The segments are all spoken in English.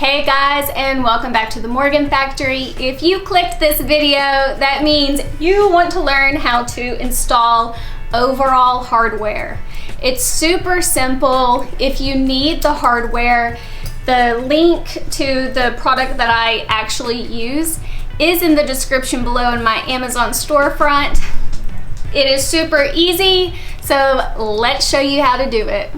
Hey guys, and welcome back to the Morgan Factory. If you clicked this video, that means you want to learn how to install overall hardware. It's super simple. If you need the hardware, the link to the product that I actually use is in the description below in my Amazon storefront. It is super easy, so let's show you how to do it.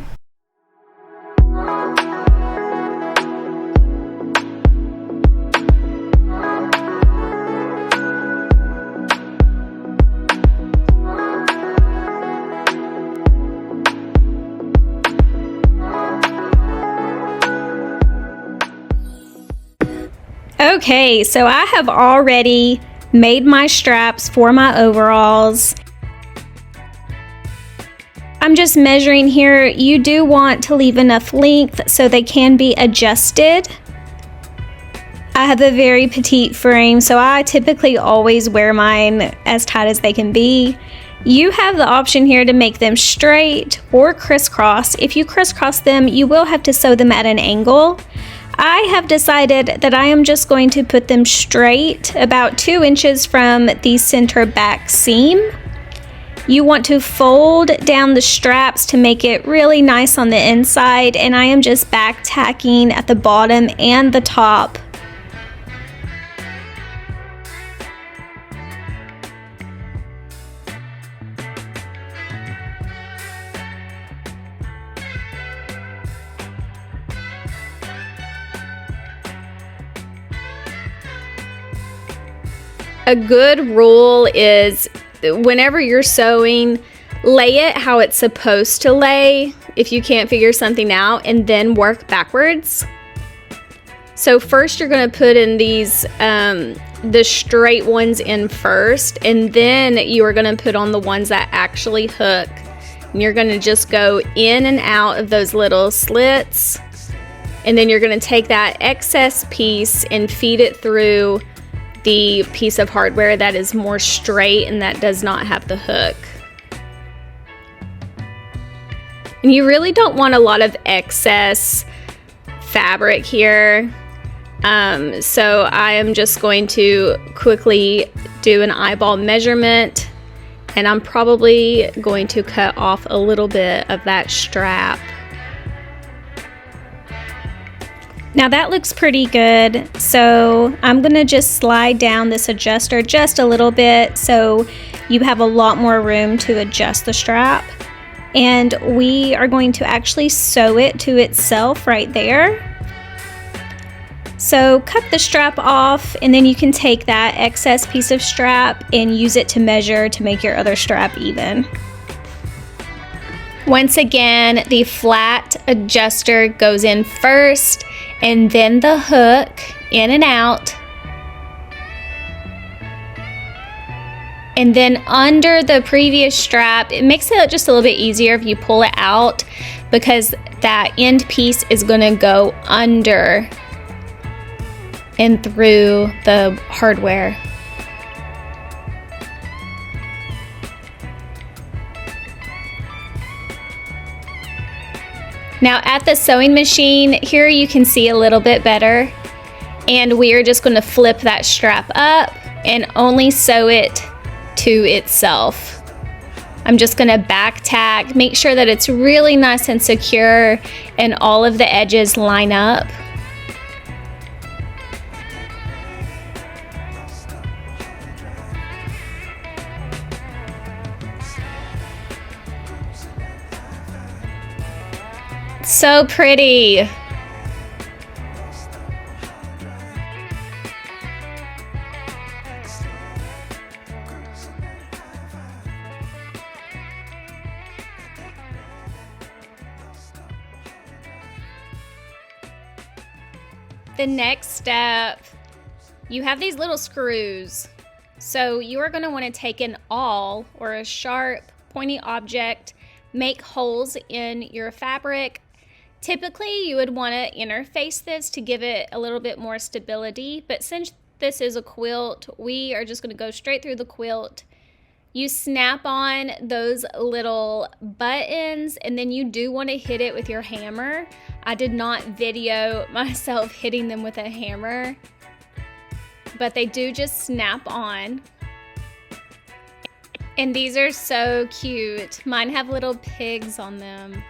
Okay, so I have already made my straps for my overalls. I'm just measuring here. You do want to leave enough length so they can be adjusted. I have a very petite frame, so I typically always wear mine as tight as they can be. You have the option here to make them straight or crisscross. If you crisscross them, you will have to sew them at an angle. I have decided that I am just going to put them straight about 2 inches from the center back seam. You want to fold down the straps to make it really nice on the inside, and I am just back tacking at the bottom and the top. A good rule is whenever you're sewing, lay it how it's supposed to lay if you can't figure something out, and then work backwards. So first you're going to put in these the straight ones in first, and then you are going to put on the ones that actually hook, and you're going to just go in and out of those little slits, and then you're going to take that excess piece and feed it through the piece of hardware that is more straight and that does not have the hook. And you really don't want a lot of excess fabric here. So I am just going to quickly do an eyeball measurement, and I'm probably going to cut off a little bit of that strap. Now that looks pretty good, so I'm gonna just slide down this adjuster just a little bit so you have a lot more room to adjust the strap. And we are going to actually sew it to itself right there. So cut the strap off, and then you can take that excess piece of strap and use it to measure to make your other strap even. Once again, the flat adjuster goes in first, and then the hook in and out. And then under the previous strap, it makes it just a little bit easier if you pull it out, because that end piece is gonna go under and through the hardware. Now at the sewing machine, here you can see a little bit better, and we are just going to flip that strap up and only sew it to itself. I'm just going to back tack, make sure that it's really nice and secure and all of the edges line up. So pretty. The next step, you have these little screws. So you are going to want to take an awl or a sharp pointy object, make holes in your fabric. Typically, you would want to interface this to give it a little bit more stability, but since this is a quilt, we are just going to go straight through the quilt You snap on those little buttons, and then you do want to hit it with your hammer. I did not video myself hitting them with a hammer, but they do just snap on. And these are so cute. Mine have little pigs on them.